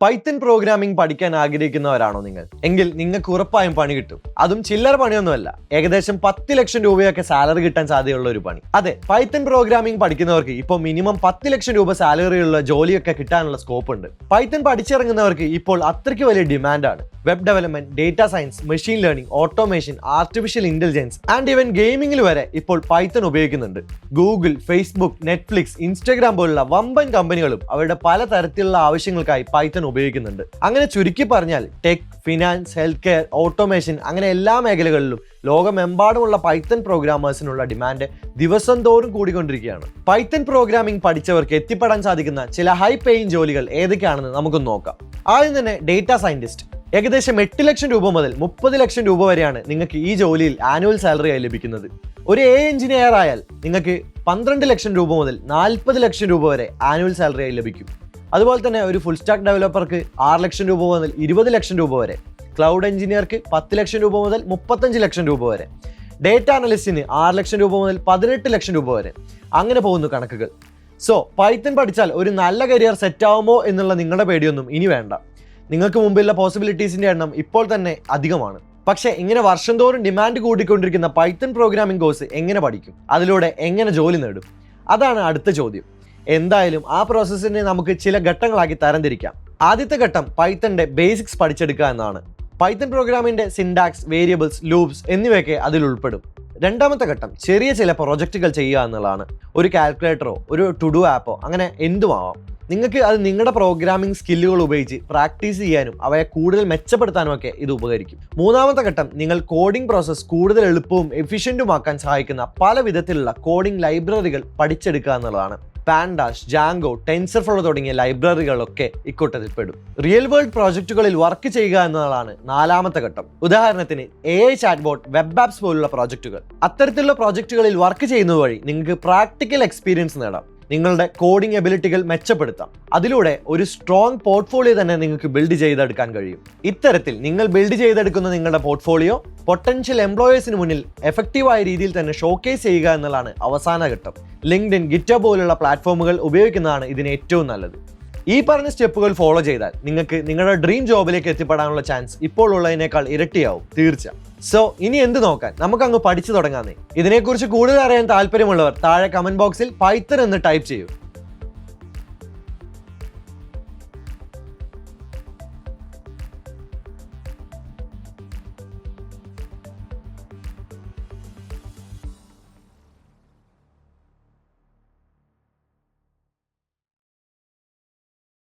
Python programming പഠിക്കാൻ ആഗ്രഹിക്കുന്നവരാണോ നിങ്ങൾ? എങ്കിൽ നിങ്ങൾക്ക് ഉറപ്പായും പണി കിട്ടും. അതും ചില്ലറ പണിയൊന്നുമല്ല, ഏകദേശം 10 ലക്ഷം രൂപയൊക്കെ സാലറി കിട്ടാൻ സാധ്യതയുള്ള ഒരു പണി. അതെ, പൈത്തൺ പ്രോഗ്രാമിംഗ് പഠിക്കുന്നവർക്ക് ഇപ്പോൾ മിനിമം 10 ലക്ഷം രൂപ സാലറിയുള്ള ജോലിയൊക്കെ കിട്ടാനുള്ള സ്കോപ്പ് ഉണ്ട്. പൈത്തൺ പഠിച്ചിറങ്ങുന്നവർക്ക് ഇപ്പോൾ അത്രയ്ക്ക് വലിയ ഡിമാൻഡാണ്. Web development, data science, machine learning, automation, artificial intelligence and even ഗെയിമിംഗിൽ വരെ ഇപ്പോൾ പൈത്തൺ ഉപയോഗിക്കുന്നുണ്ട്. ഗൂഗിൾ, ഫേസ്ബുക്ക്, നെറ്റ്ഫ്ലിക്സ്, ഇൻസ്റ്റാഗ്രാം പോലുള്ള വമ്പൻ കമ്പനികളും അവരുടെ പല തരത്തിലുള്ള ആവശ്യങ്ങൾക്കായി പൈത്തൺ ഉപയോഗിക്കുന്നുണ്ട്. അങ്ങനെ ചുരുക്കി പറഞ്ഞാൽ tech, finance, health care, automation അങ്ങനെ എല്ലാ മേഖലകളിലും ലോകമെമ്പാടുമുള്ള പൈത്തൺ പ്രോഗ്രാമേഴ്സിനുള്ള ഡിമാൻഡ് ദിവസം തോറും കൂടിക്കൊണ്ടിരിക്കുകയാണ്. പൈത്തൺ പ്രോഗ്രാമിംഗ് പഠിച്ചവർക്ക് എത്തിപ്പെടാൻ സാധിക്കുന്ന ചില ഹൈ പേയിങ് ജോലികൾ ഏതൊക്കെയാണെന്ന് നമുക്കൊന്ന് നോക്കാം. ആദ്യം തന്നെ ഡേറ്റാ സയന്റിസ്റ്റ്. ഏകദേശം 8 ലക്ഷം രൂപ മുതൽ 30 ലക്ഷം രൂപ വരെയാണ് നിങ്ങൾക്ക് ഈ ജോലിയിൽ ആനുവൽ സാലറി ആയി ലഭിക്കുന്നത്. ഒരു എഞ്ചിനീയർ ആയാൽ നിങ്ങൾക്ക് 12 ലക്ഷം രൂപ മുതൽ 40 ലക്ഷം രൂപ വരെ ആനുവൽ സാലറി ആയി ലഭിക്കും. അതുപോലെ തന്നെ ഒരു ഫുൾ സ്റ്റാക്ക് ഡെവലപ്പർക്ക് 6 ലക്ഷം രൂപ മുതൽ 20 ലക്ഷം രൂപ വരെ, ക്ലൗഡ് എഞ്ചിനീയർക്ക് 10 ലക്ഷം രൂപ മുതൽ 35 ലക്ഷം രൂപ വരെ, ഡേറ്റ അനലിസ്റ്റിന് 6 ലക്ഷം രൂപ മുതൽ 18 ലക്ഷം രൂപ വരെ. അങ്ങനെ പോകുന്നു കണക്കുകൾ. സോ പൈത്തൺ പഠിച്ചാൽ ഒരു നല്ല കരിയർ സെറ്റ് ആവുമോ എന്നുള്ള നിങ്ങളുടെ പേടിയൊന്നും ഇനി വേണ്ട. നിങ്ങൾക്ക് മുമ്പിലുള്ള പോസിബിലിറ്റീസിന്റെ എണ്ണം ഇപ്പോൾ തന്നെ അധികമാണ്. പക്ഷേ ഇങ്ങനെ വർഷം തോറും ഡിമാൻഡ് കൂടിക്കൊണ്ടിരിക്കുന്ന പൈത്തൺ പ്രോഗ്രാമിംഗ് കോഴ്സ് എങ്ങനെ പഠിക്കും? അതിലൂടെ എങ്ങനെ ജോലി നേടും? അതാണ് അടുത്ത ചോദ്യം. എന്തായാലും ആ പ്രോസസ്സിനെ നമുക്ക് ചില ഘട്ടങ്ങളാക്കി തരംതിരിക്കാം. ആദ്യത്തെ ഘട്ടം പൈത്തണിന്റെ ബേസിക്സ് പഠിച്ചെടുക്കുക എന്നതാണ്. പൈത്തൺ പ്രോഗ്രാമിന്റെ സിൻടാക്സ്, വേരിയബിൾസ്, ലൂപ്സ് എന്നിവയൊക്കെ അതിൽ ഉൾപ്പെടും. രണ്ടാമത്തെ ഘട്ടം ചെറിയ ചില പ്രൊജക്റ്റുകൾ ചെയ്യുക എന്നുള്ളതാണ്. ഒരു കാൽക്കുലേറ്ററോ ഒരു ടു ഡു ആപ്പോ അങ്ങനെ എന്തുമാവാം. നിങ്ങൾക്ക് അത് നിങ്ങളുടെ പ്രോഗ്രാമിംഗ് സ്കില്ലുകൾ ഉപയോഗിച്ച് പ്രാക്ടീസ് ചെയ്യാനും അവയെ കൂടുതൽ മെച്ചപ്പെടുത്താനും ഒക്കെ ഇത് ഉപകരിക്കും. മൂന്നാമത്തെ ഘട്ടം നിങ്ങൾ കോഡിംഗ് പ്രോസസ്സ് കൂടുതൽ എളുപ്പവും എഫിഷ്യൻറ്റുമാക്കാൻ സഹായിക്കുന്ന പല വിധത്തിലുള്ള കോഡിംഗ് ലൈബ്രറികൾ പഠിച്ചെടുക്കുക എന്നുള്ളതാണ്. പാൻഡാഷ്, ജാങ്കോ, ടെൻസർഫ്ലോ തുടങ്ങിയ ലൈബ്രറികളൊക്കെ ഇക്കൂട്ടത്തിൽ പെടും. റിയൽ വേൾഡ് പ്രോജക്റ്റുകളിൽ വർക്ക് ചെയ്യുക എന്നതാണ് നാലാമത്തെ ഘട്ടം. ഉദാഹരണത്തിന് AI ചാറ്റ്ബോട്ട്, വെബ് ആപ്സ് പോലുള്ള പ്രോജക്റ്റുകൾ. അത്തരത്തിലുള്ള പ്രോജക്റ്റുകളിൽ വർക്ക് ചെയ്യുന്നത് വഴി നിങ്ങൾക്ക് പ്രാക്ടിക്കൽ എക്സ്പീരിയൻസ് നേടാം, നിങ്ങളുടെ കോഡിംഗ് എബിലിറ്റികൾ മെച്ചപ്പെടുത്താം. അതിലൂടെ ഒരു സ്ട്രോങ് പോർട്ട്ഫോളിയോ തന്നെ നിങ്ങൾക്ക് ബിൽഡ് ചെയ്തെടുക്കാൻ കഴിയും. ഇത്തരത്തിൽ നിങ്ങൾ ബിൽഡ് ചെയ്തെടുക്കുന്ന നിങ്ങളുടെ പോർട്ട്ഫോളിയോ പൊട്ടൻഷ്യൽ എംപ്ലോയേഴ്സിന് മുന്നിൽ എഫക്റ്റീവായ രീതിയിൽ തന്നെ ഷോക്കേസ് ചെയ്യുക എന്നുള്ളതാണ് അവസാന ഘട്ടം. ലിങ്ക്ഡ്ഇൻ, ഗിറ്റബ് പോലുള്ള പ്ലാറ്റ്ഫോമുകൾ ഉപയോഗിക്കുന്നതാണ് ഇതിന് ഏറ്റവും നല്ലത്. ഈ പറഞ്ഞ സ്റ്റെപ്പുകൾ ഫോളോ ചെയ്താൽ നിങ്ങൾക്ക് നിങ്ങളുടെ ഡ്രീം ജോബിലേക്ക് എത്തിപ്പെടാനുള്ള ചാൻസ് ഇപ്പോൾ ഉള്ളതിനേക്കാൾ ഇരട്ടിയാവും തീർച്ച. സോ ഇനി എന്ത് നോക്കാൻ, നമുക്കങ്ങ് പഠിച്ചു തുടങ്ങാന്നേ. ഇതിനെക്കുറിച്ച് കൂടുതൽ അറിയാൻ താല്പര്യമുള്ളവർ താഴെ കമന്റ് ബോക്സിൽ പൈത്തൺ എന്ന് ടൈപ്പ് ചെയ്യൂ.